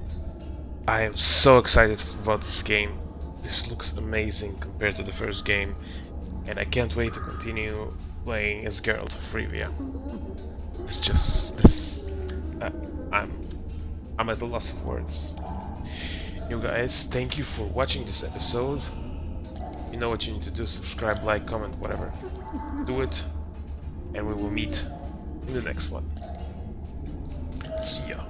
I am so excited about this game. This looks amazing compared to the first game, and I can't wait to continue playing as Geralt of Rivia. It's just this. I'm at the loss of words. You guys, thank you for watching this episode. You know what you need to do: subscribe, like, comment, whatever. Do it, and we will meet in the next one. See ya.